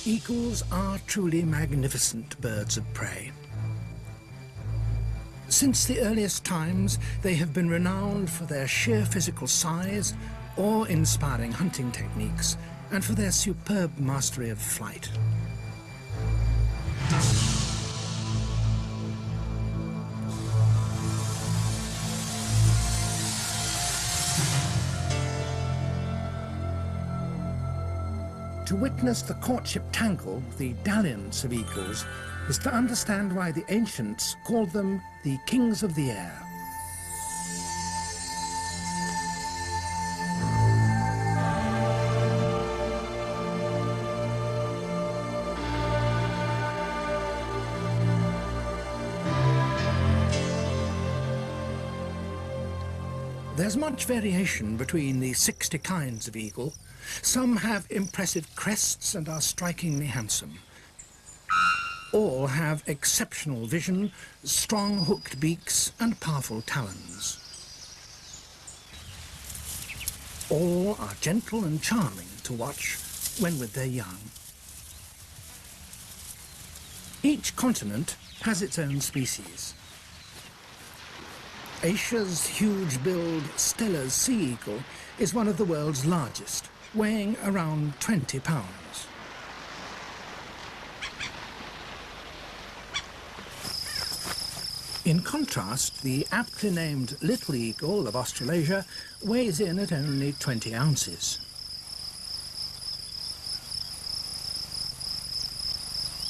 eagles are truly magnificent birds of prey. Since the earliest times, they have been renowned for their sheer physical size, awe-inspiring hunting techniques, and for their superb mastery of flight. To witness the courtship tangle, the dalliance of eagles, is to understand why the ancients called them the kings of the air. There's much variation between the 60 kinds of eagle. Some have impressive crests and are strikingly handsome. All have exceptional vision, strong hooked beaks and powerful talons. All are gentle and charming to watch when with their young. Each continent has its own species. Asia's huge-billed Steller's sea eagle is one of the world's largest, weighing around 20 pounds. In contrast, the aptly named little eagle of Australasia weighs in at only 20 ounces.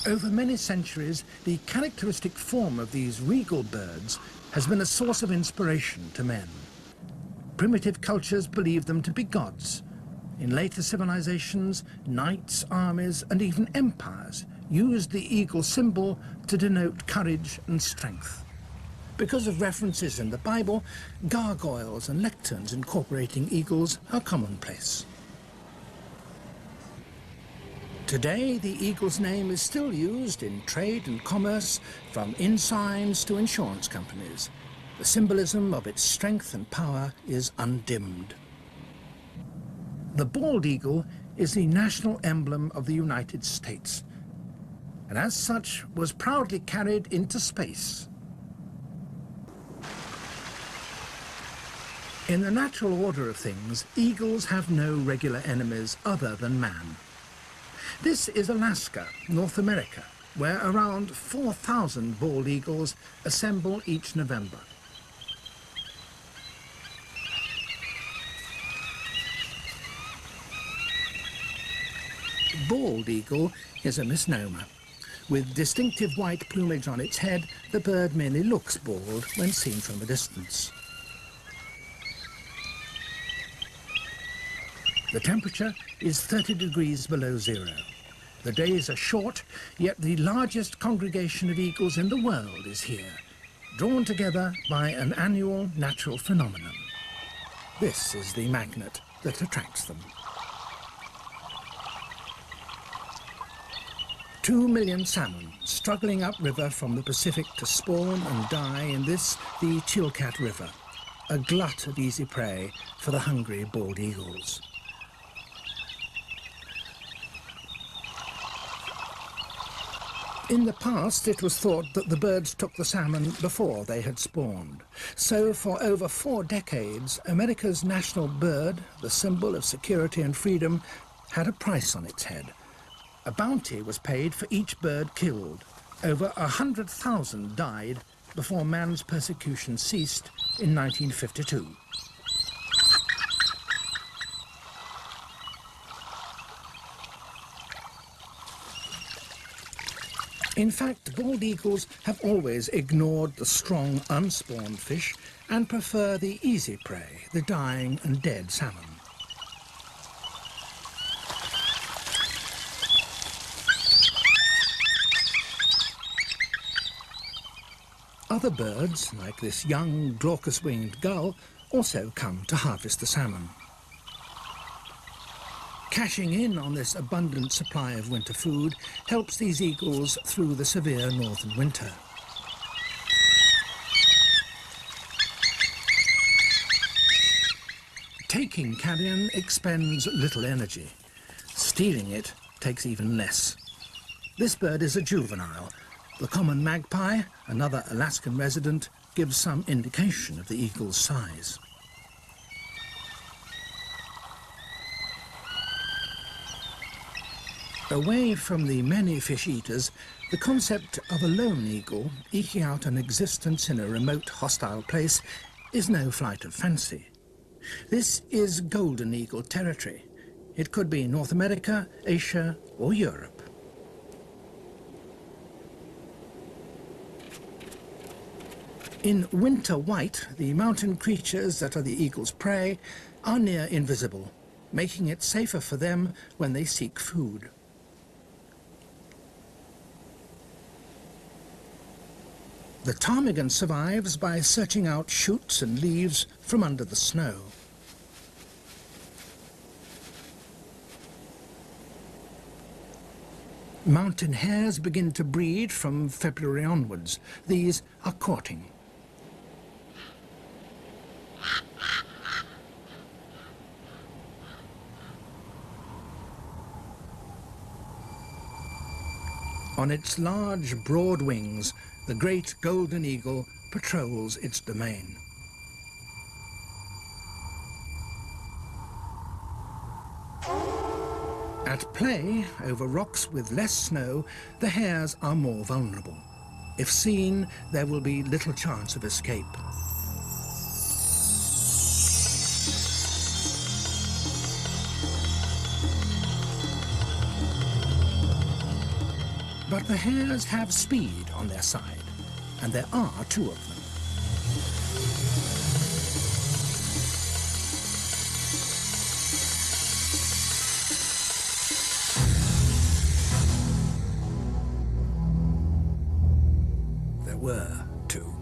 Over many centuries, the characteristic form of these regal birds has been a source of inspiration to men. Primitive cultures believed them to be gods. In later civilizations, knights, armies, and even empires used the eagle symbol to denote courage and strength. Because of references in the Bible, gargoyles and lecterns incorporating eagles are commonplace. Today, the eagle's name is still used in trade and commerce, from inn signs to insurance companies. The symbolism of its strength and power is undimmed. The bald eagle is the national emblem of the United States, and as such was proudly carried into space. In the natural order of things, eagles have no regular enemies other than man. This is Alaska, North America, where around 4,000 bald eagles assemble each November. Bald eagle is a misnomer. With distinctive white plumage on its head, the bird merely looks bald when seen from a distance. The temperature is 30 degrees below zero. The days are short, yet the largest congregation of eagles in the world is here, drawn together by an annual natural phenomenon. This is the magnet that attracts them. 2 million salmon struggling upriver from the Pacific to spawn and die in this, the Chilkat River, a glut of easy prey for the hungry bald eagles. In the past, it was thought that the birds took the salmon before they had spawned. So, for over 4 decades, America's national bird, the symbol of security and freedom, had a price on its head. A bounty was paid for each bird killed. Over 100,000 died before man's persecution ceased in 1952. In fact, bald eagles have always ignored the strong, unspawned fish and prefer the easy prey, the dying and dead salmon. Other birds, like this young glaucous-winged gull, also come to harvest the salmon. Cashing in on this abundant supply of winter food helps these eagles through the severe northern winter. Taking carrion expends little energy. Stealing it takes even less. This bird is a juvenile. The common magpie, another Alaskan resident, gives some indication of the eagle's size. Away from the many fish-eaters, the concept of a lone eagle eking out an existence in a remote, hostile place is no flight of fancy. This is golden eagle territory. It could be North America, Asia, or Europe. In winter white, the mountain creatures that are the eagle's prey are near invisible, making it safer for them when they seek food. The ptarmigan survives by searching out shoots and leaves from under the snow. Mountain hares begin to breed from February onwards. These are courting. On its large, broad wings, the great golden eagle patrols its domain. At play, over rocks with less snow, the hares are more vulnerable. If seen, there will be little chance of escape. But the hares have speed on their side, and there are two of them. There were two.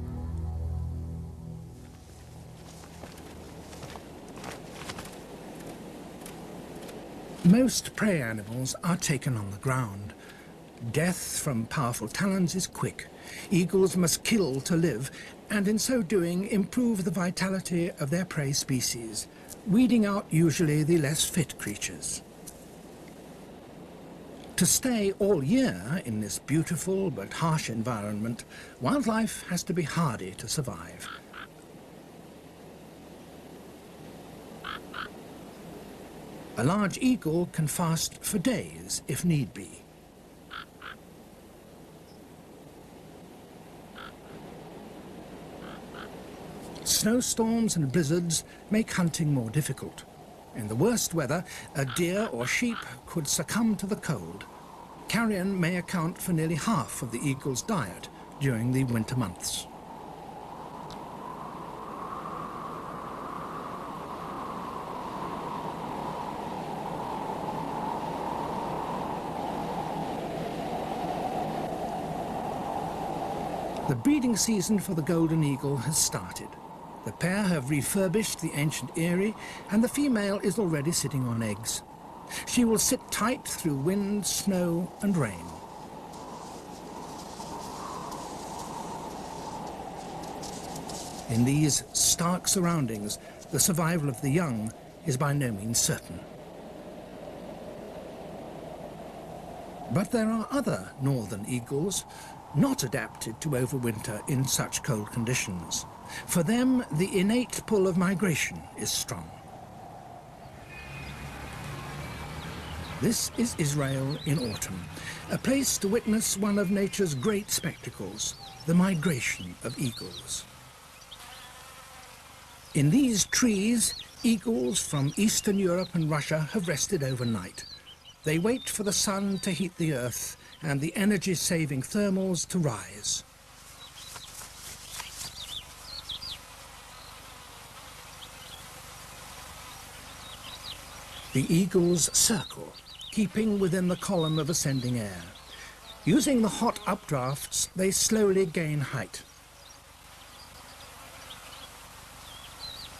Most prey animals are taken on the ground. Death from powerful talons is quick. Eagles must kill to live, and in so doing improve the vitality of their prey species, weeding out usually the less fit creatures. To stay all year in this beautiful but harsh environment, wildlife has to be hardy to survive. A large eagle can fast for days if need be. Snowstorms and blizzards make hunting more difficult. In the worst weather, a deer or sheep could succumb to the cold. Carrion may account for nearly half of the eagle's diet during the winter months. The breeding season for the golden eagle has started. The pair have refurbished the ancient eyrie, and the female is already sitting on eggs. She will sit tight through wind, snow, and rain. In these stark surroundings, the survival of the young is by no means certain. But there are other northern eagles not adapted to overwinter in such cold conditions. For them, the innate pull of migration is strong. This is Israel in autumn, a place to witness one of nature's great spectacles, the migration of eagles. In these trees, eagles from Eastern Europe and Russia have rested overnight. They wait for the sun to heat the earth and the energy-saving thermals to rise. The eagles circle, keeping within the column of ascending air. Using the hot updrafts, they slowly gain height.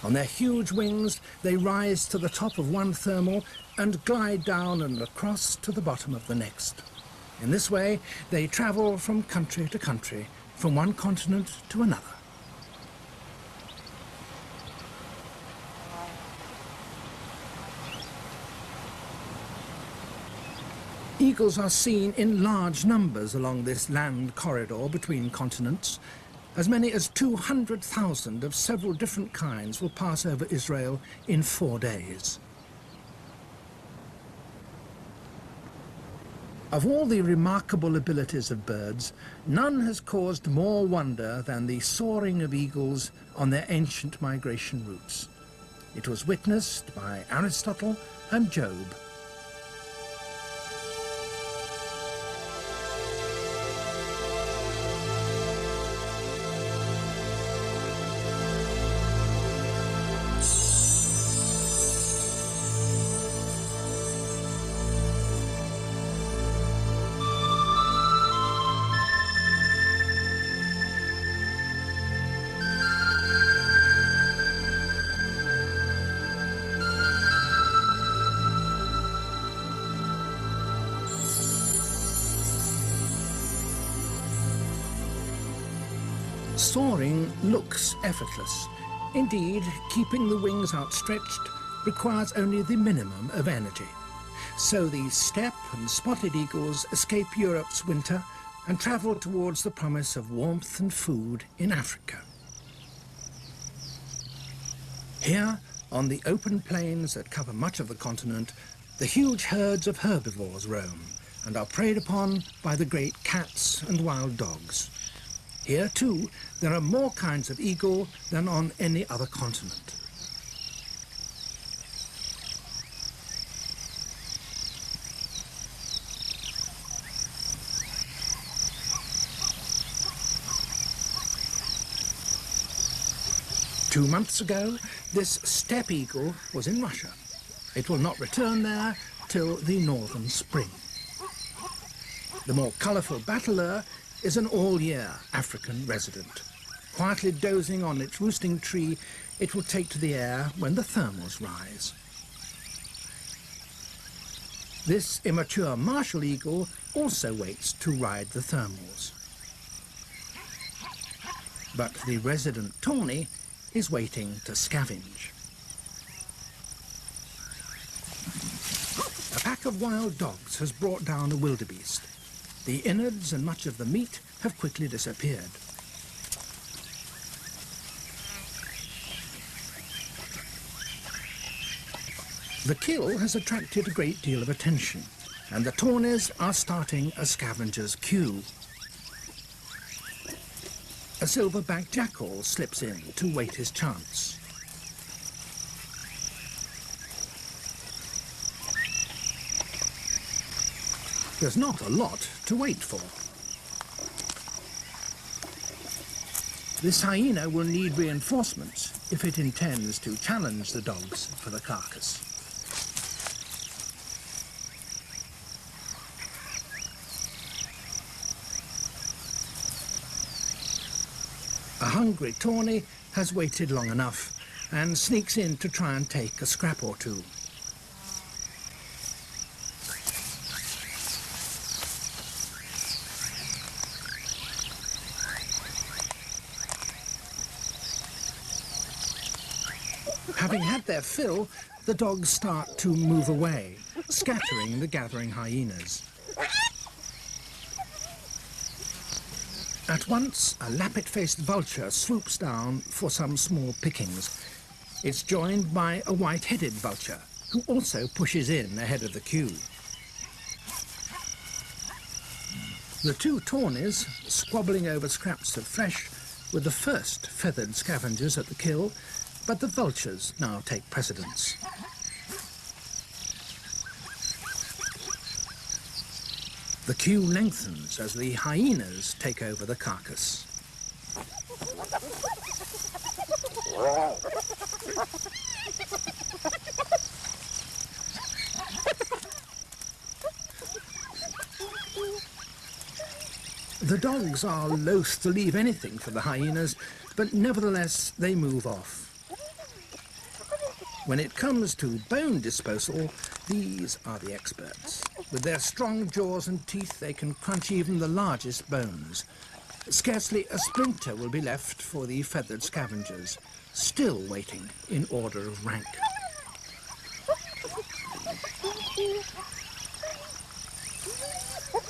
On their huge wings, they rise to the top of one thermal and glide down and across to the bottom of the next. In this way, they travel from country to country, from one continent to another. Eagles are seen in large numbers along this land corridor between continents. As many as 200,000 of several different kinds will pass over Israel in 4 days. Of all the remarkable abilities of birds, none has caused more wonder than the soaring of eagles on their ancient migration routes. It was witnessed by Aristotle and Job. Soaring looks effortless. Indeed, keeping the wings outstretched requires only the minimum of energy. So the steppe and spotted eagles escape Europe's winter and travel towards the promise of warmth and food in Africa. Here, on the open plains that cover much of the continent, the huge herds of herbivores roam and are preyed upon by the great cats and wild dogs. Here, too, there are more kinds of eagle than on any other continent. Two months ago, this steppe eagle was in Russia. It will not return there till the northern spring. The more colourful bateleur is an all-year African resident. Quietly dozing on its roosting tree, it will take to the air when the thermals rise. This immature martial eagle also waits to ride the thermals. But the resident tawny is waiting to scavenge. A pack of wild dogs has brought down a wildebeest. The innards and much of the meat have quickly disappeared. The kill has attracted a great deal of attention, and the tawnies are starting a scavenger's queue. A silverback jackal slips in to wait his chance. There's not a lot to wait for. This hyena will need reinforcements if it intends to challenge the dogs for the carcass. A hungry tawny has waited long enough and sneaks in to try and take a scrap or two. Having had their fill, the dogs start to move away, scattering the gathering hyenas. At once, a lappet-faced vulture swoops down for some small pickings. It's joined by a white-headed vulture, who also pushes in ahead of the queue. The two tawnies, squabbling over scraps of flesh, were the first feathered scavengers at the kill, but the vultures now take precedence. The queue lengthens as the hyenas take over the carcass. The dogs are loath to leave anything for the hyenas, but nevertheless they move off. When it comes to bone disposal, these are the experts. With their strong jaws and teeth, they can crunch even the largest bones. Scarcely a splinter will be left for the feathered scavengers, still waiting in order of rank.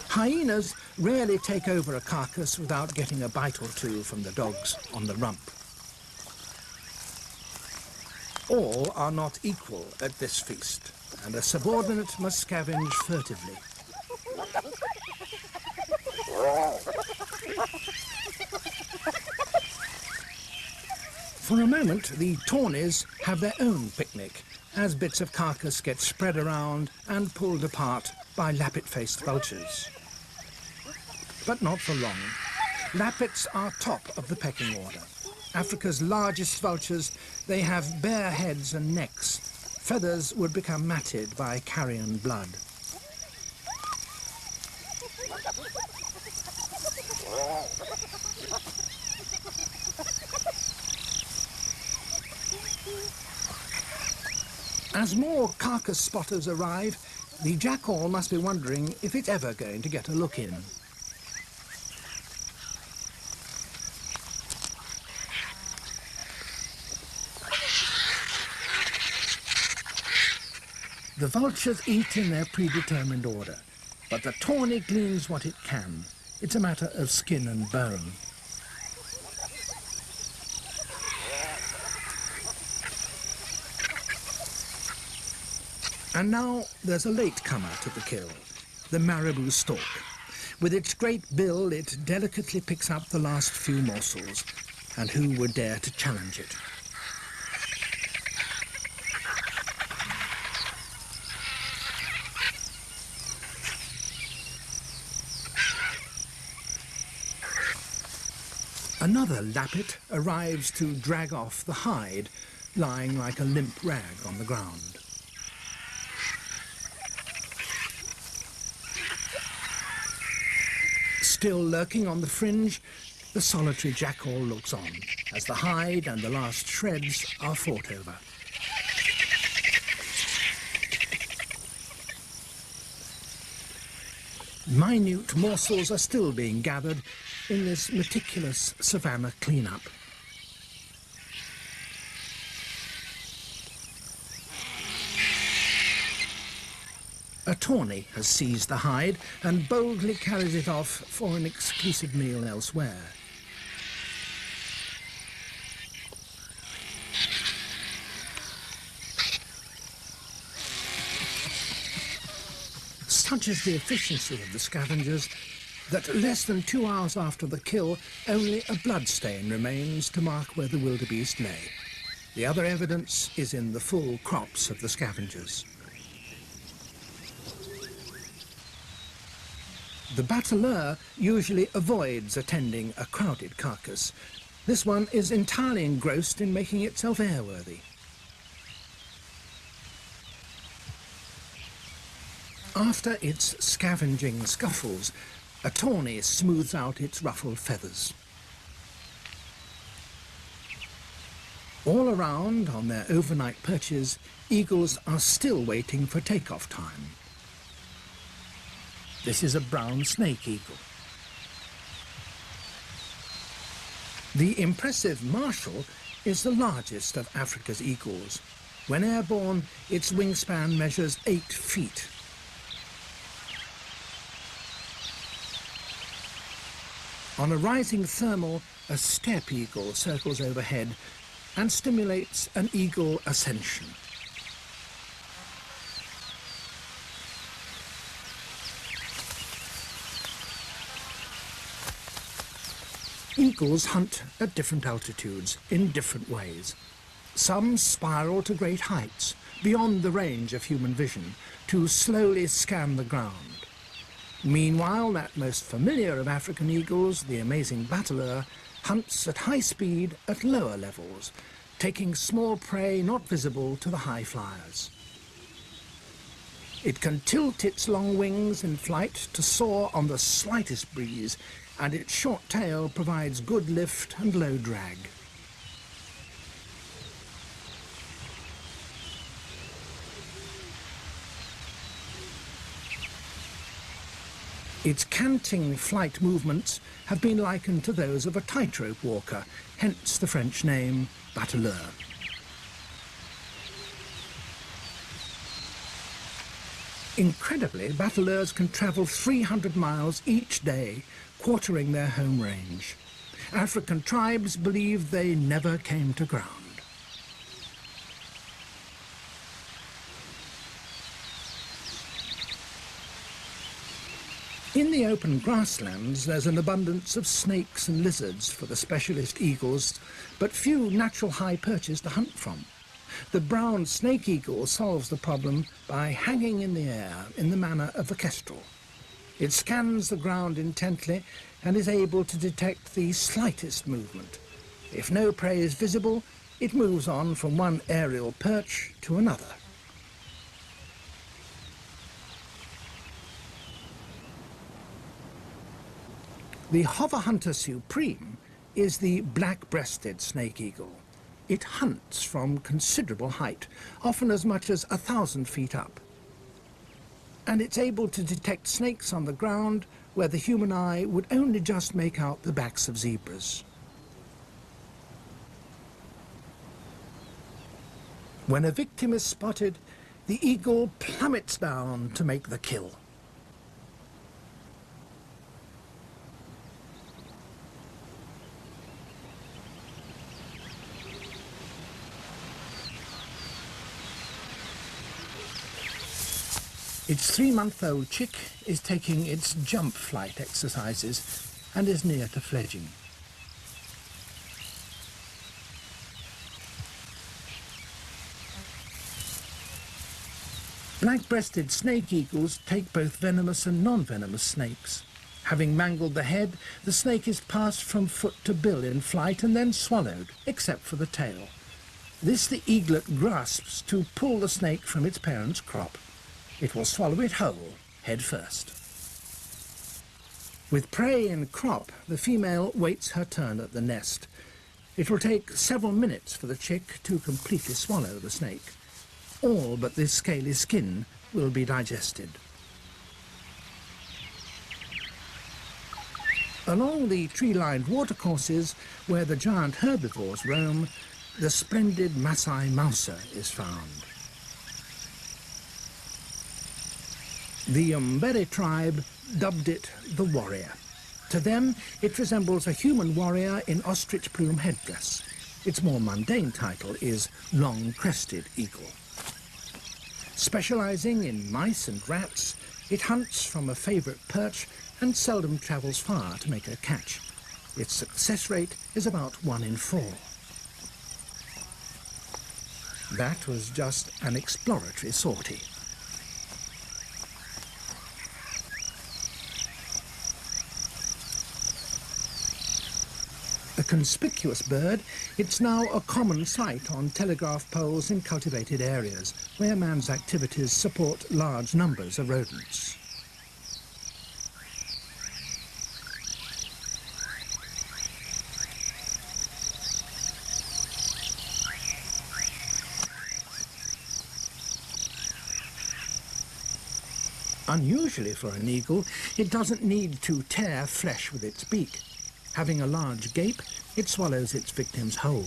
Hyenas rarely take over a carcass without getting a bite or two from the dogs on the rump. All are not equal at this feast, and a subordinate must scavenge furtively. For a moment, the tawnies have their own picnic as bits of carcass get spread around and pulled apart by lappet-faced vultures. But not for long. Lappets are top of the pecking order. Africa's largest vultures, they have bare heads and necks. Feathers would become matted by carrion blood. As more carcass spotters arrive, the jackal must be wondering if it's ever going to get a look in. The vultures eat in their predetermined order, but the tawny gleans what it can. It's a matter of skin and bone. And now there's a latecomer to the kill, the marabou stork. With its great bill, it delicately picks up the last few morsels, and who would dare to challenge it? Another lappet arrives to drag off the hide, lying like a limp rag on the ground. Still lurking on the fringe, the solitary jackal looks on as the hide and the last shreds are fought over. Minute morsels are still being gathered in this meticulous savannah cleanup. A tawny has seized the hide and boldly carries it off for an exclusive meal elsewhere. Such is the efficiency of the scavengers that less than 2 hours after the kill, only a bloodstain remains to mark where the wildebeest lay. The other evidence is in the full crops of the scavengers. The bateleur usually avoids attending a crowded carcass. This one is entirely engrossed in making itself airworthy. After its scavenging scuffles, a tawny smooths out its ruffled feathers. All around, on their overnight perches, eagles are still waiting for takeoff time. This is a brown snake eagle. The impressive marshal is the largest of Africa's eagles. When airborne, its wingspan measures 8 feet. On a rising thermal, a steppe eagle circles overhead and stimulates an eagle ascension. Eagles hunt at different altitudes in different ways. Some spiral to great heights, beyond the range of human vision, to slowly scan the ground. Meanwhile, that most familiar of African eagles, the amazing bateleur, hunts at high speed at lower levels, taking small prey not visible to the high flyers. It can tilt its long wings in flight to soar on the slightest breeze, and its short tail provides good lift and low drag. Its canting flight movements have been likened to those of a tightrope walker, hence the French name bateleur. Incredibly, battleurs can travel 300 miles each day, quartering their home range. African tribes believe they never came to ground. In the open grasslands, there's an abundance of snakes and lizards for the specialist eagles, but few natural high perches to hunt from. The brown snake eagle solves the problem by hanging in the air in the manner of a kestrel. It scans the ground intently and is able to detect the slightest movement. If no prey is visible, it moves on from one aerial perch to another. The hover hunter supreme is the black-breasted snake eagle. It hunts from considerable height, often as much as 1,000 feet up. And it's able to detect snakes on the ground where the human eye would only just make out the backs of zebras. When a victim is spotted, the eagle plummets down to make the kill. Its 3-month-old chick is taking its jump flight exercises and is near to fledging. Black-breasted snake eagles take both venomous and non-venomous snakes. Having mangled the head, the snake is passed from foot to bill in flight and then swallowed, except for the tail. This the eaglet grasps to pull the snake from its parent's crop. It will swallow it whole, head first. With prey in crop, the female waits her turn at the nest. It will take several minutes for the chick to completely swallow the snake. All but the scaly skin will be digested. Along the tree-lined watercourses where the giant herbivores roam, the splendid Masai mouser is found. The Mbere tribe dubbed it the warrior. To them, it resembles a human warrior in ostrich plume headdress. Its more mundane title is long-crested eagle. Specializing in mice and rats, it hunts from a favorite perch and seldom travels far to make a catch. Its success rate is about 1 in 4. That was just an exploratory sortie. A conspicuous bird, it's now a common sight on telegraph poles in cultivated areas where man's activities support large numbers of rodents. Unusually for an eagle, it doesn't need to tear flesh with its beak. Having a large gape, it swallows its victims whole.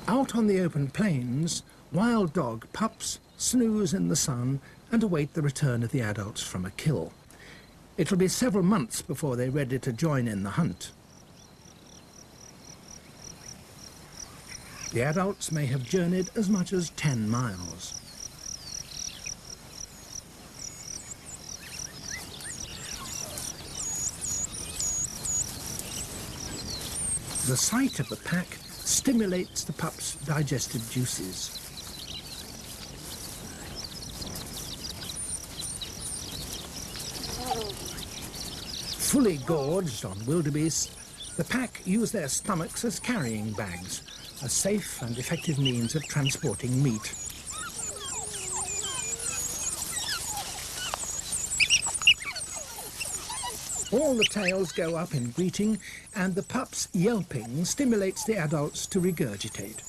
Out on the open plains, wild dog pups snooze in the sun and await the return of the adults from a kill. It'll be several months before they're ready to join in the hunt. The adults may have journeyed as much as 10 miles. The sight of the pack stimulates the pup's digestive juices. Fully gorged on wildebeest, the pack use their stomachs as carrying bags, a safe and effective means of transporting meat. All the tails go up in greeting, and the pup's yelping stimulates the adults to regurgitate.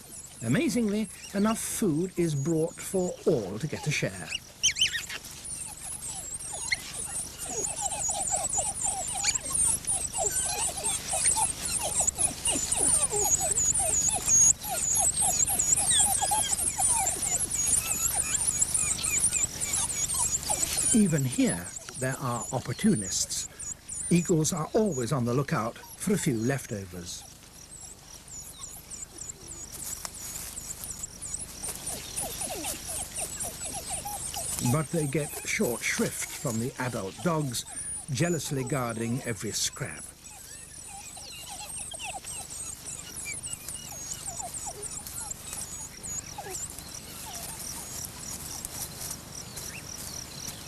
Amazingly, enough food is brought for all to get a share. Even here, there are opportunists. Eagles are always on the lookout for a few leftovers. But they get short shrift from the adult dogs, jealously guarding every scrap.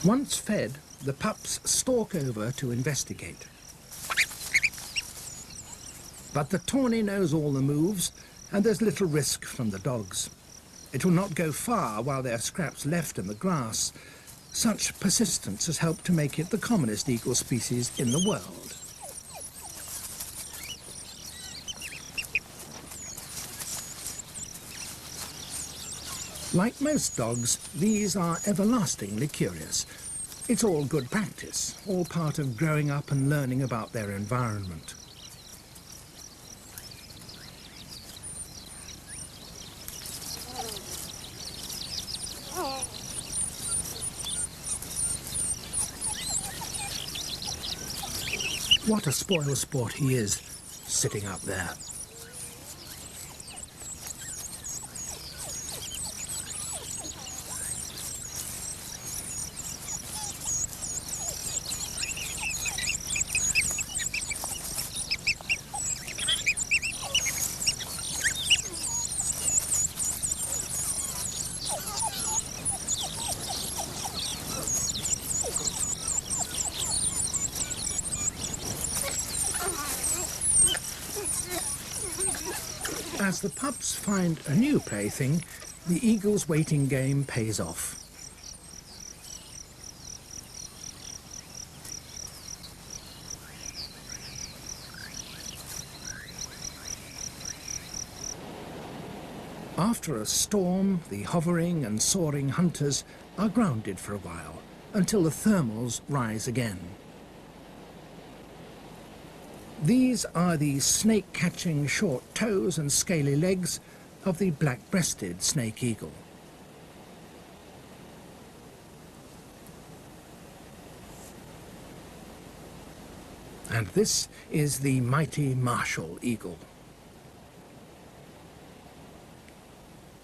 Once fed, the pups stalk over to investigate. But the tawny knows all the moves, and there's little risk from the dogs. It will not go far while there are scraps left in the grass. Such persistence has helped to make it the commonest eagle species in the world. Like most dogs, these are everlastingly curious. It's all good practice, all part of growing up and learning about their environment. What a spoil sport he is, sitting up there. As the pups find a new plaything, the eagle's waiting game pays off. After a storm, the hovering and soaring hunters are grounded for a while, until the thermals rise again. These are the snake-catching short toes and scaly legs of the black-breasted snake eagle. And this is the mighty martial eagle.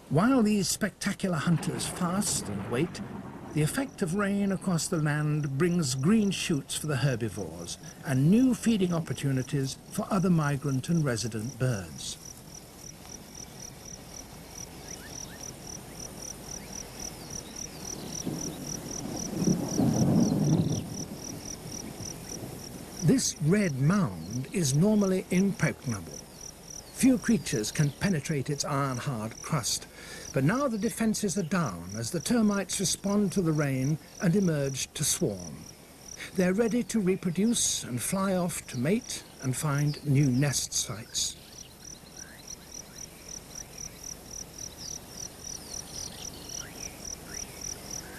While these spectacular hunters fast and wait, the effect of rain across the land brings green shoots for the herbivores and new feeding opportunities for other migrant and resident birds. This red mound is normally impregnable. Few creatures can penetrate its iron-hard crust, but now the defences are down as the termites respond to the rain and emerge to swarm. They're ready to reproduce and fly off to mate and find new nest sites.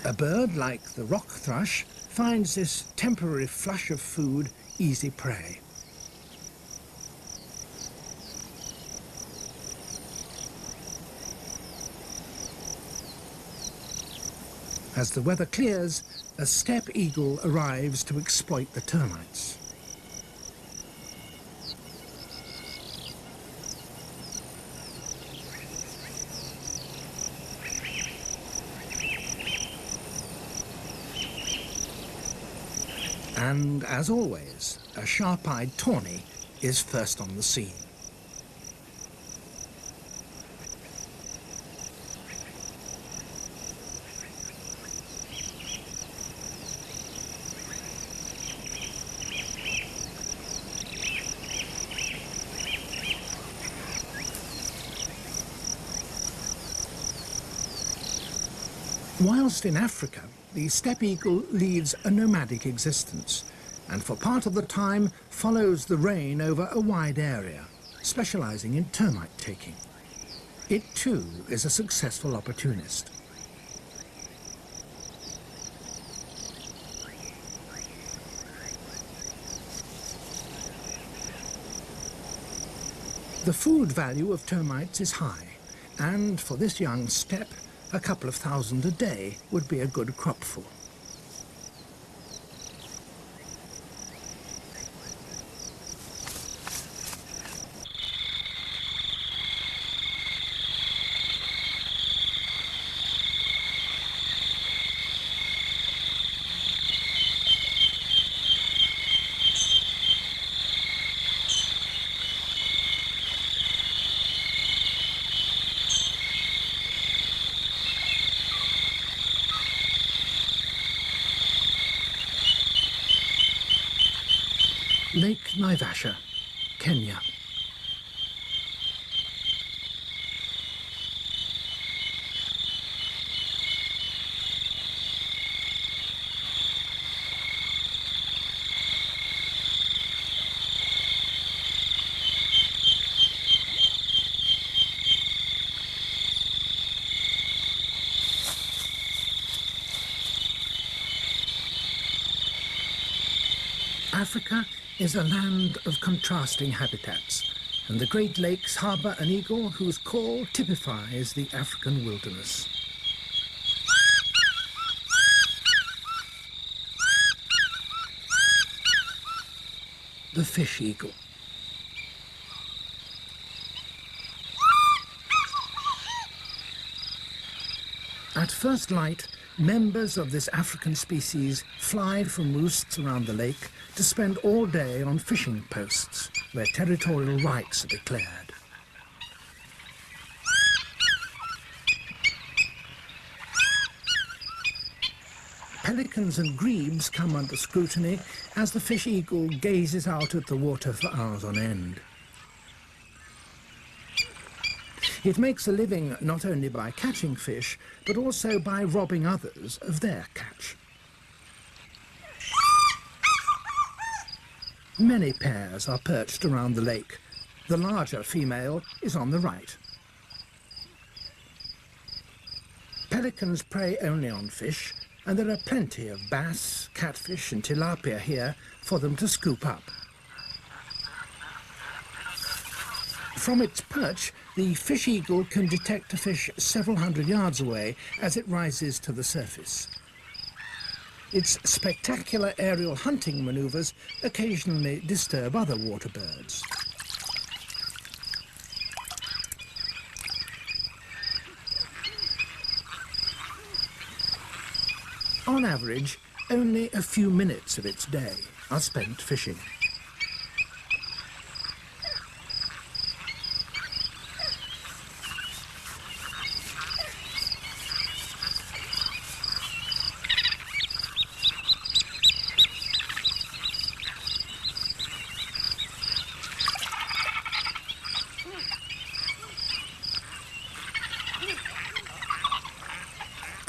A bird like the rock thrush finds this temporary flush of food easy prey. As the weather clears, a steppe eagle arrives to exploit the termites. And, as always, a sharp-eyed tawny is first on the scene. Whilst in Africa, the steppe eagle leads a nomadic existence and for part of the time follows the rain over a wide area, specializing in termite taking. It too is a successful opportunist. The food value of termites is high, and for this young steppe, a couple of thousand a day would be a good cropful. Lake Naivasha, Kenya. Africa is a land of contrasting habitats, and the Great Lakes harbour an eagle whose call typifies the African wilderness. The fish eagle. At first light, members of this African species fly from roosts around the lake to spend all day on fishing posts where territorial rights are declared. Pelicans and grebes come under scrutiny as the fish eagle gazes out at the water for hours on end. It makes a living not only by catching fish, but also by robbing others of their catch. Many pairs are perched around the lake. The larger female is on the right. Pelicans prey only on fish, and there are plenty of bass, catfish and tilapia here for them to scoop up. From its perch, the fish eagle can detect a fish several hundred yards away as it rises to the surface. Its spectacular aerial hunting maneuvers occasionally disturb other water birds. On average, only a few minutes of its day are spent fishing.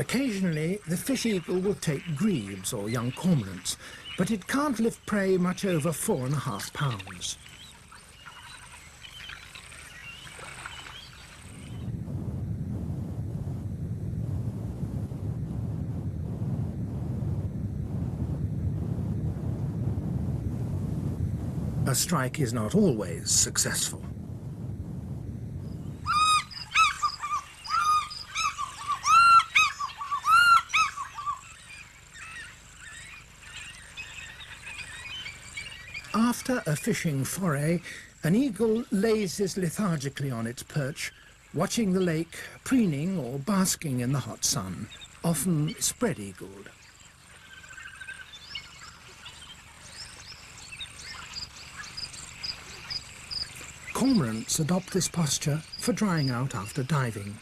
Occasionally, the fish eagle will take grebes or young cormorants, but it can't lift prey much over 4.5 pounds. A strike is not always successful. After a fishing foray, an eagle lazes lethargically on its perch, watching the lake, preening or basking in the hot sun, often spread-eagled. Cormorants adopt this posture for drying out after diving.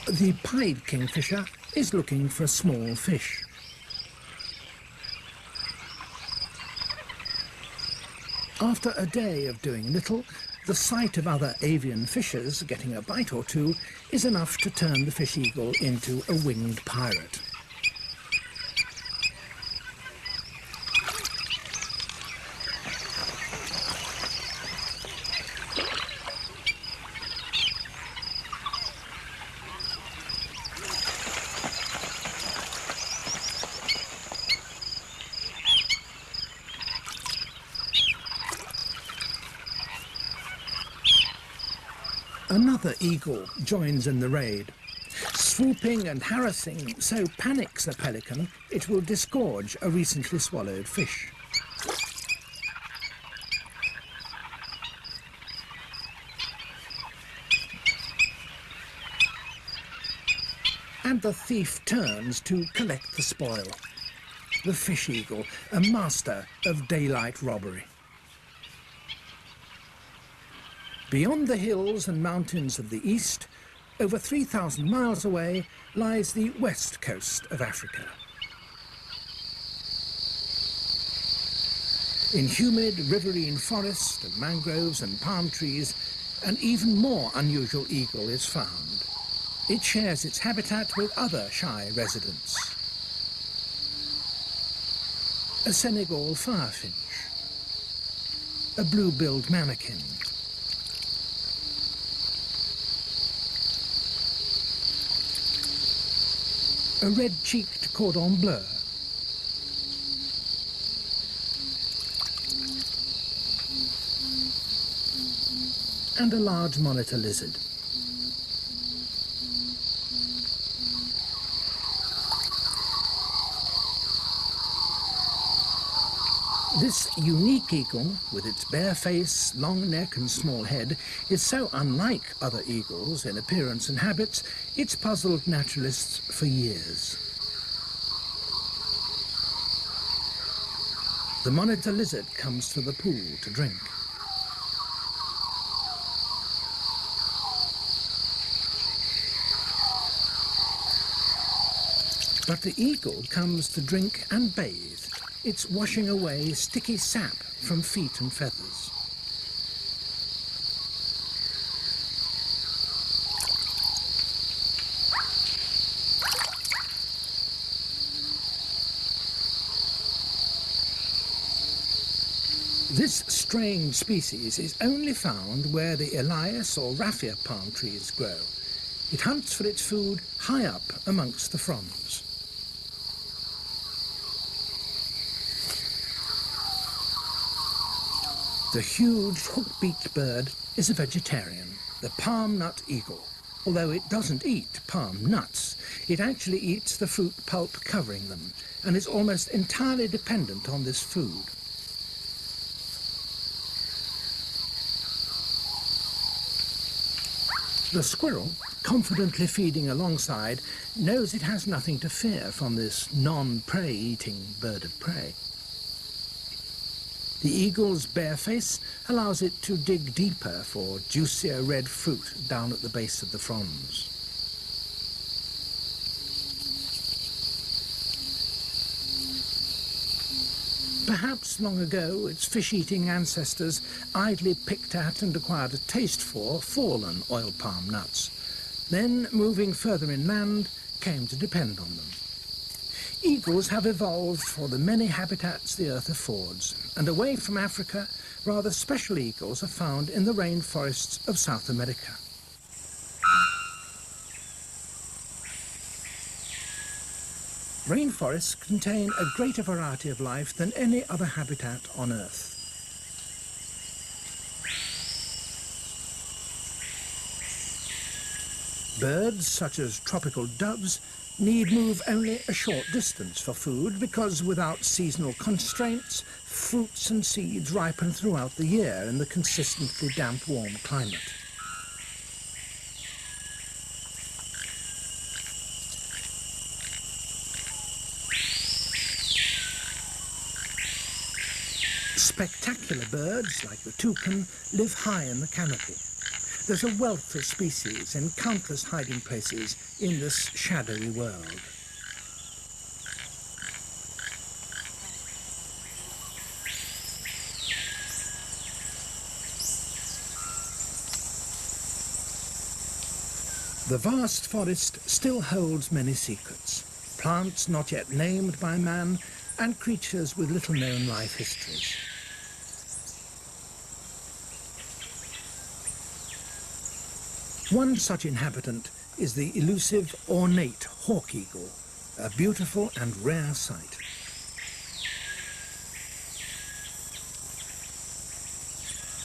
The pied kingfisher is looking for small fish. After a day of doing little, the sight of other avian fishers getting a bite or two is enough to turn the fish eagle into a winged pirate. Another eagle joins in the raid. Swooping and harassing so panics the pelican, it will disgorge a recently swallowed fish. And the thief turns to collect the spoil. The fish eagle, a master of daylight robbery. Beyond the hills and mountains of the east, over 3,000 miles away, lies the west coast of Africa. In humid riverine forest of mangroves and palm trees, an even more unusual eagle is found. It shares its habitat with other shy residents. A Senegal firefinch, a blue-billed manakin, a red-cheeked cordon bleu, and a large monitor lizard. This unique eagle, with its bare face, long neck and small head, is so unlike other eagles in appearance and habits, it's puzzled naturalists for years. The monitor lizard comes to the pool to drink. But the eagle comes to drink and bathe. It's washing away sticky sap from feet and feathers. This strange species is only found where the Elias or raffia palm trees grow. It hunts for its food high up amongst the fronds. The huge hook-beaked bird is a vegetarian, the palm nut eagle. Although it doesn't eat palm nuts, it actually eats the fruit pulp covering them and is almost entirely dependent on this food. The squirrel, confidently feeding alongside, knows it has nothing to fear from this non-prey eating bird of prey. The eagle's bare face allows it to dig deeper for juicier red fruit down at the base of the fronds. Perhaps long ago, its fish-eating ancestors idly picked at and acquired a taste for fallen oil palm nuts. Then, moving further inland, came to depend on them. Eagles have evolved for the many habitats the Earth affords, and away from Africa, rather special eagles are found in the rainforests of South America. Rainforests contain a greater variety of life than any other habitat on Earth. Birds, such as tropical doves, need move only a short distance for food because without seasonal constraints, fruits and seeds ripen throughout the year in the consistently damp, warm climate. Spectacular birds, like the toucan, live high in the canopy. There's a wealth of species in countless hiding places in this shadowy world. The vast forest still holds many secrets, plants not yet named by man, and creatures with little known life histories. One such inhabitant is the elusive, ornate hawk eagle, a beautiful and rare sight.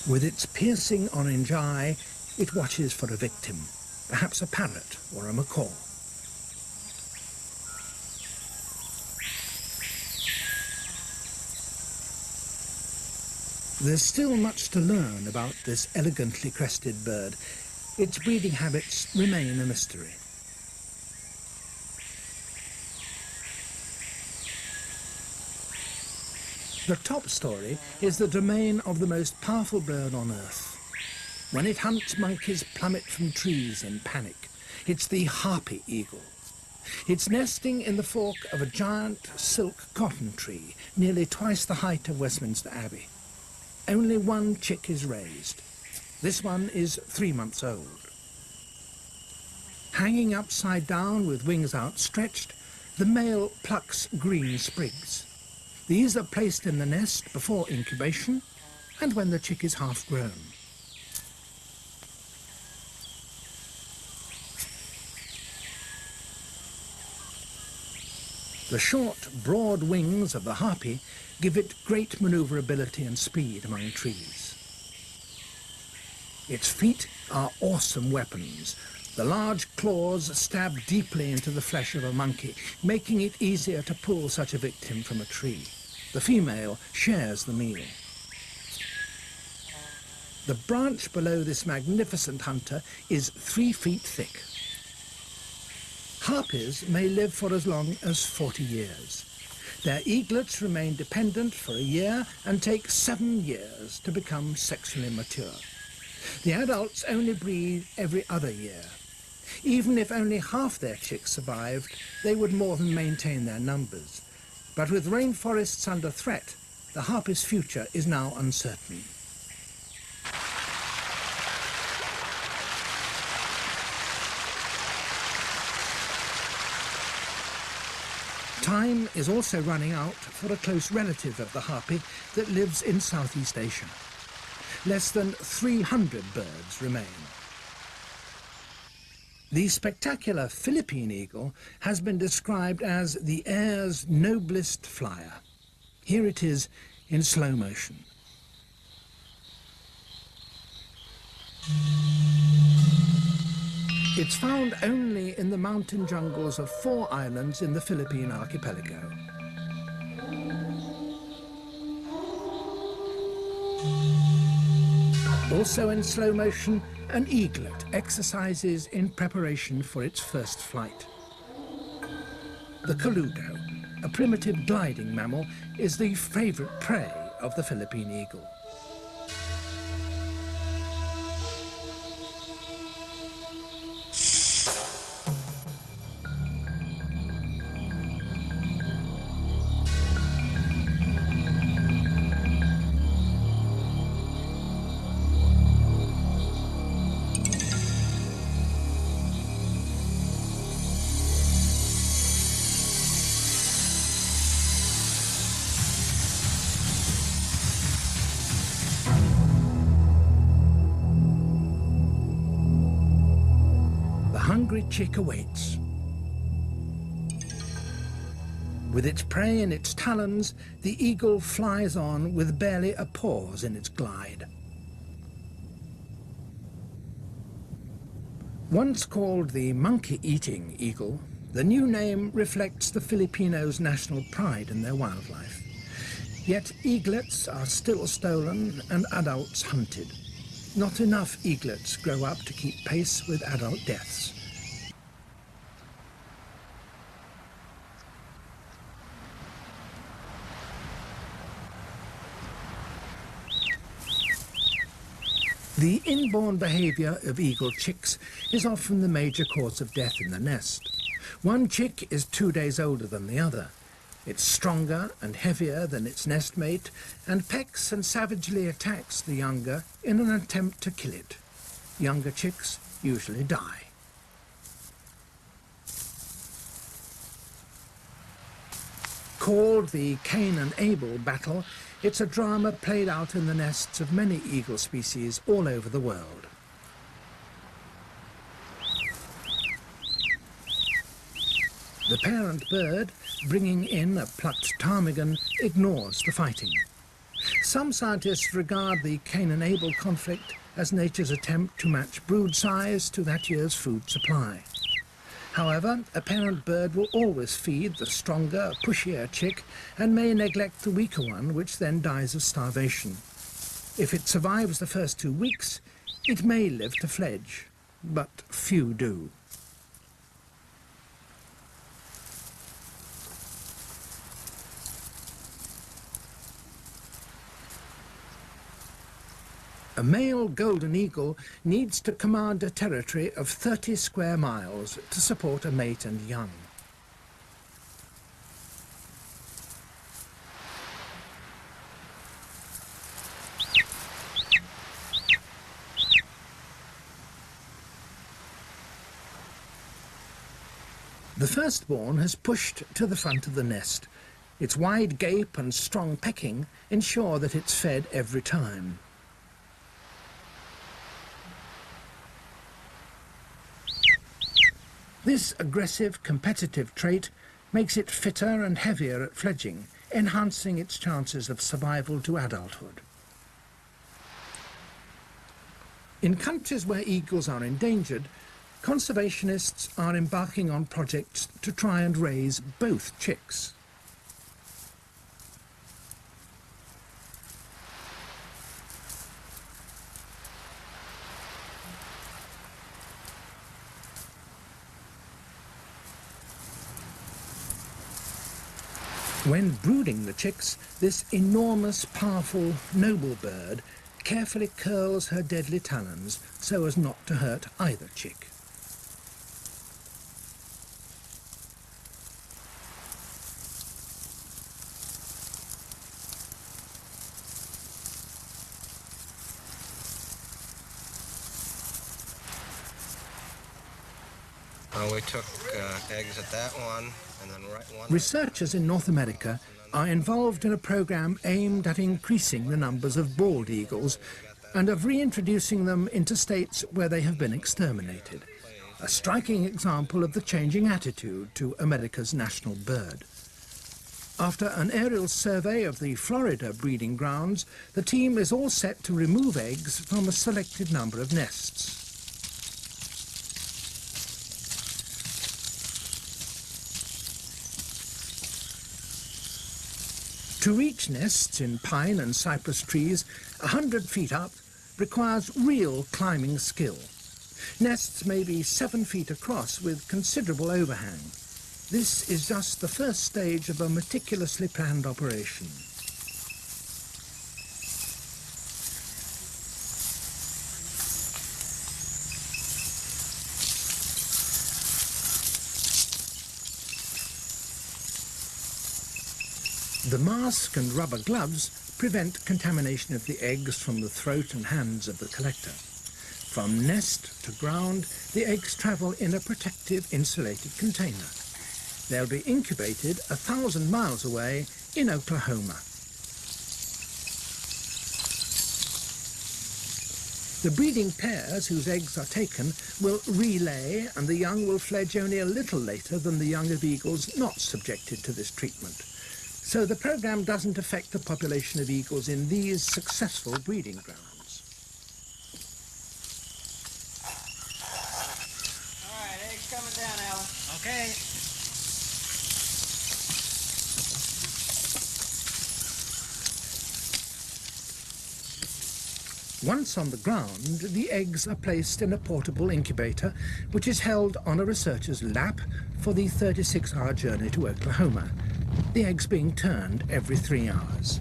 With its piercing orange eye, it watches for a victim, perhaps a parrot or a macaw. There's still much to learn about this elegantly crested bird. Its breeding habits remain a mystery. The top story is the domain of the most powerful bird on Earth. When it hunts, monkeys plummet from trees in panic. It's the harpy eagle. It's nesting in the fork of a giant silk cotton tree, nearly twice the height of Westminster Abbey. Only one chick is raised. This one is 3 months old. Hanging upside down with wings outstretched, the male plucks green sprigs. These are placed in the nest before incubation and when the chick is half grown. The short, broad wings of the harpy give it great maneuverability and speed among trees. Its feet are awesome weapons. The large claws stab deeply into the flesh of a monkey, making it easier to pull such a victim from a tree. The female shares the meal. The branch below this magnificent hunter is 3 feet thick. Harpies may live for as long as 40 years. Their eaglets remain dependent for a year and take 7 years to become sexually mature. The adults only breed every other year. Even if only half their chicks survived, they would more than maintain their numbers. But with rainforests under threat, the harpy's future is now uncertain. Time is also running out for a close relative of the harpy that lives in Southeast Asia. Less than 300 birds remain. The spectacular Philippine eagle has been described as the air's noblest flyer. Here it is in slow motion. It's found only in the mountain jungles of 4 islands in the Philippine archipelago. Also in slow motion, an eaglet exercises in preparation for its first flight. The coludo, a primitive gliding mammal, is the favorite prey of the Philippine eagle. Hungry chick awaits. With its prey in its talons, the eagle flies on with barely a pause in its glide. Once called the monkey-eating eagle, the new name reflects the Filipinos' national pride in their wildlife. Yet eaglets are still stolen and adults hunted. Not enough eaglets grow up to keep pace with adult deaths. The inborn behavior of eagle chicks is often the major cause of death in the nest. One chick is 2 days older than the other. It's stronger and heavier than its nestmate and pecks and savagely attacks the younger in an attempt to kill it. Younger chicks usually die. Called the Cain and Abel battle, it's a drama played out in the nests of many eagle species all over the world. The parent bird, bringing in a plucked ptarmigan, ignores the fighting. Some scientists regard the Cain and Abel conflict as nature's attempt to match brood size to that year's food supply. However, a parent bird will always feed the stronger, pushier chick and may neglect the weaker one, which then dies of starvation. If it survives the first 2 weeks, it may live to fledge, but few do. A male golden eagle needs to command a territory of 30 square miles to support a mate and young. The firstborn has pushed to the front of the nest. Its wide gape and strong pecking ensure that it's fed every time. This aggressive, competitive trait makes it fitter and heavier at fledging, enhancing its chances of survival to adulthood. In countries where eagles are endangered, conservationists are embarking on projects to try and raise both chicks. When brooding the chicks, this enormous, powerful, noble bird carefully curls her deadly talons so as not to hurt either chick. We took eggs at that one, and then one. Researchers in North America are involved in a program aimed at increasing the numbers of bald eagles and of reintroducing them into states where they have been exterminated. A striking example of the changing attitude to America's national bird. After an aerial survey of the Florida breeding grounds, the team is all set to remove eggs from a selected number of nests. To reach nests in pine and cypress trees 100 feet up requires real climbing skill. Nests may be 7 feet across with considerable overhang. This is just the first stage of a meticulously planned operation. The mask and rubber gloves prevent contamination of the eggs from the throat and hands of the collector. From nest to ground, the eggs travel in a protective insulated container. They'll be incubated 1,000 miles away in Oklahoma. The breeding pairs whose eggs are taken will relay, and the young will fledge only a little later than the young of eagles not subjected to this treatment. So the program doesn't affect the population of eagles in these successful breeding grounds. All right, eggs coming down, Alan. Okay. Once on the ground, the eggs are placed in a portable incubator, which is held on a researcher's lap for the 36-hour journey to Oklahoma. The eggs being turned every 3 hours.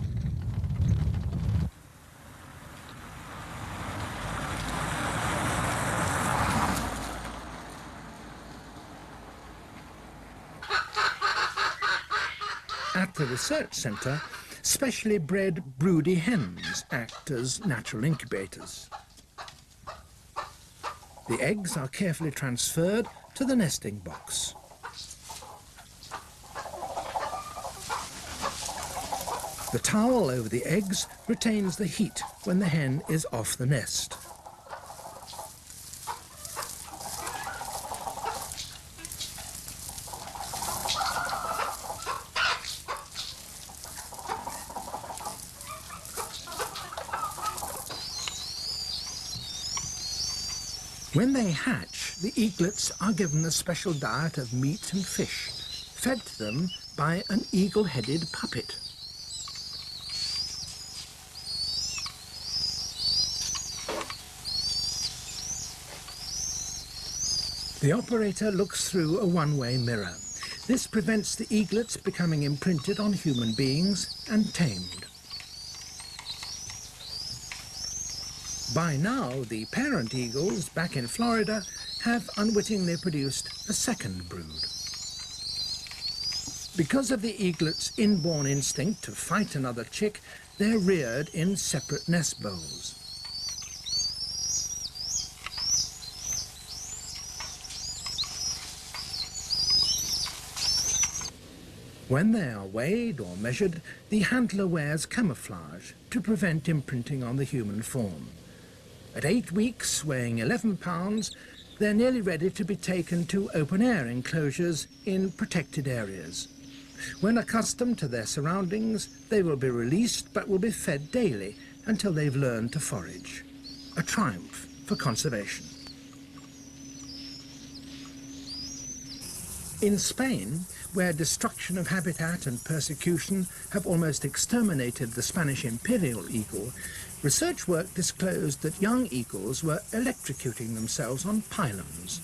At the research centre, specially bred broody hens act as natural incubators. The eggs are carefully transferred to the nesting box. The towel over the eggs retains the heat when the hen is off the nest. When they hatch, the eaglets are given a special diet of meat and fish, fed to them by an eagle-headed puppet. The operator looks through a one-way mirror. This prevents the eaglets becoming imprinted on human beings and tamed. By now, the parent eagles back in Florida have unwittingly produced a second brood. Because of the eaglet's inborn instinct to fight another chick, they're reared in separate nest bowls. When they are weighed or measured, the handler wears camouflage to prevent imprinting on the human form. At 8 weeks, weighing 11 pounds, they're nearly ready to be taken to open-air enclosures in protected areas. When accustomed to their surroundings, they will be released but will be fed daily until they've learned to forage. A triumph for conservation. In Spain, where destruction of habitat and persecution have almost exterminated the Spanish imperial eagle, research work disclosed that young eagles were electrocuting themselves on pylons.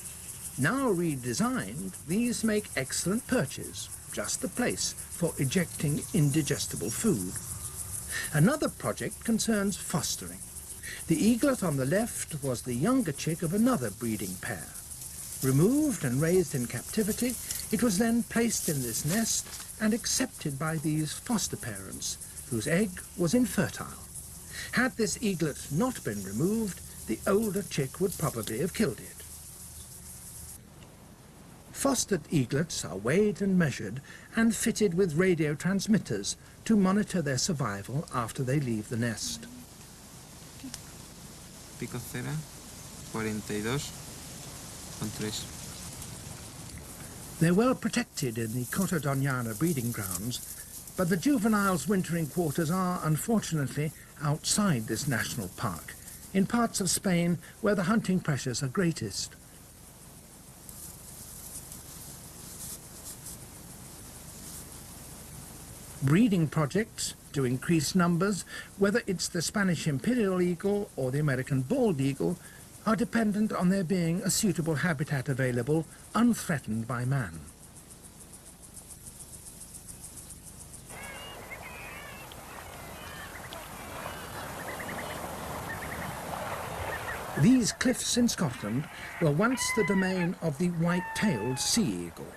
Now redesigned, these make excellent perches, just the place for ejecting indigestible food. Another project concerns fostering. The eaglet on the left was the younger chick of another breeding pair. Removed and raised in captivity, it was then placed in this nest and accepted by these foster parents, whose egg was infertile. Had this eaglet not been removed, the older chick would probably have killed it. Fostered eaglets are weighed and measured and fitted with radio transmitters to monitor their survival after they leave the nest. Pico cera, 42. They're well protected in the Cota Doñana breeding grounds, but the juveniles' wintering quarters are, unfortunately, outside this national park, in parts of Spain where the hunting pressures are greatest. Breeding projects to increase numbers, whether it's the Spanish imperial eagle or the American bald eagle, are dependent on there being a suitable habitat available, unthreatened by man. These cliffs in Scotland were once the domain of the white-tailed sea eagle.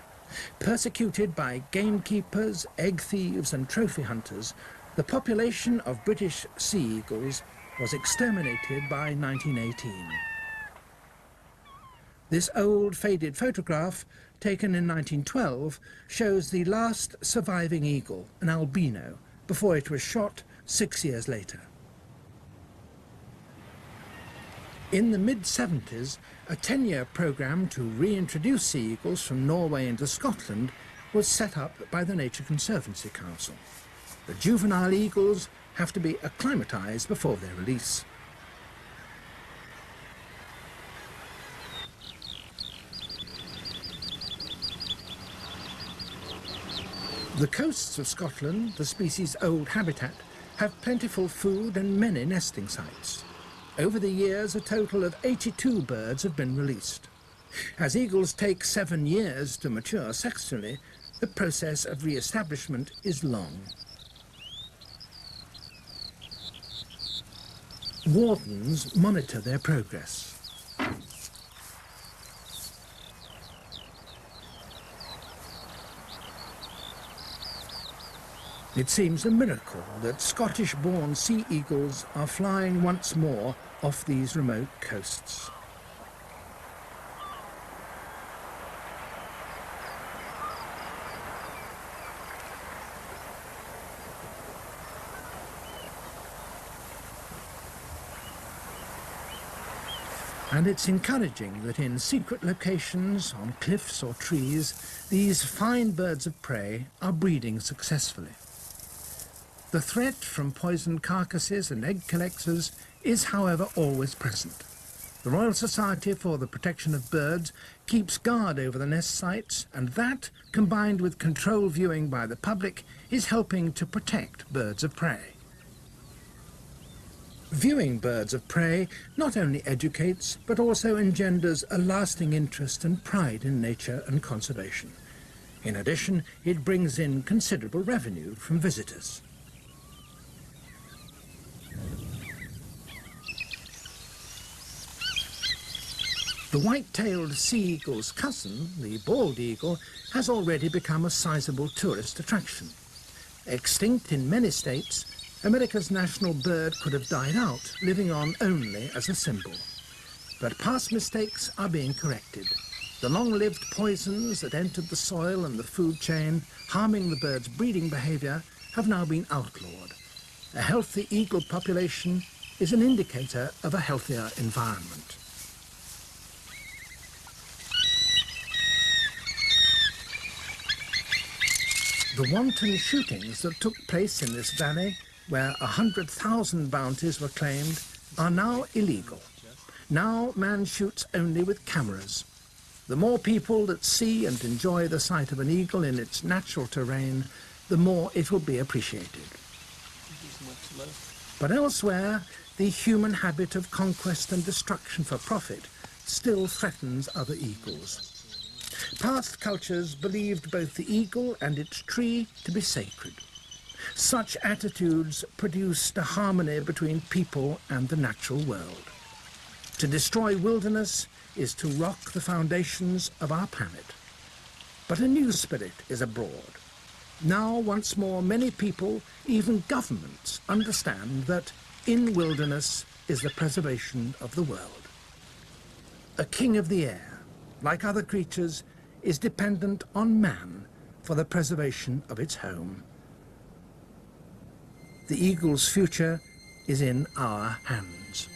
Persecuted by gamekeepers, egg thieves and trophy hunters, the population of British sea eagles was exterminated by 1918. This old faded photograph, taken in 1912, shows the last surviving eagle, an albino, before it was shot 6 years later. In the mid-70s, a 10-year programme to reintroduce sea eagles from Norway into Scotland was set up by the Nature Conservancy Council. The juvenile eagles have to be acclimatised before their release. The coasts of Scotland, the species' old habitat, have plentiful food and many nesting sites. Over the years, a total of 82 birds have been released. As eagles take 7 years to mature sexually, the process of re-establishment is long. Wardens monitor their progress. It seems a miracle that Scottish-born sea eagles are flying once more off these remote coasts. And it's encouraging that in secret locations, on cliffs or trees, these fine birds of prey are breeding successfully. The threat from poisoned carcasses and egg collectors is, however, always present. The Royal Society for the Protection of Birds keeps guard over the nest sites, and that, combined with control viewing by the public, is helping to protect birds of prey. Viewing birds of prey not only educates, but also engenders a lasting interest and pride in nature and conservation. In addition, it brings in considerable revenue from visitors. The white-tailed sea eagle's cousin, the bald eagle, has already become a sizable tourist attraction. Extinct in many states, America's national bird could have died out, living on only as a symbol. But past mistakes are being corrected. The long-lived poisons that entered the soil and the food chain, harming the bird's breeding behavior, have now been outlawed. A healthy eagle population is an indicator of a healthier environment. The wanton shootings that took place in this valley, where 100,000 bounties were claimed, are now illegal. Now man shoots only with cameras. The more people that see and enjoy the sight of an eagle in its natural terrain, the more it will be appreciated. But elsewhere, the human habit of conquest and destruction for profit still threatens other eagles. Past cultures believed both the eagle and its tree to be sacred. Such attitudes produced a harmony between people and the natural world. To destroy wilderness is to rock the foundations of our planet. But a new spirit is abroad. Now, once more, many people, even governments, understand that in wilderness is the preservation of the world. A king of the air, like other creatures, is dependent on man for the preservation of its home. The eagle's future is in our hands.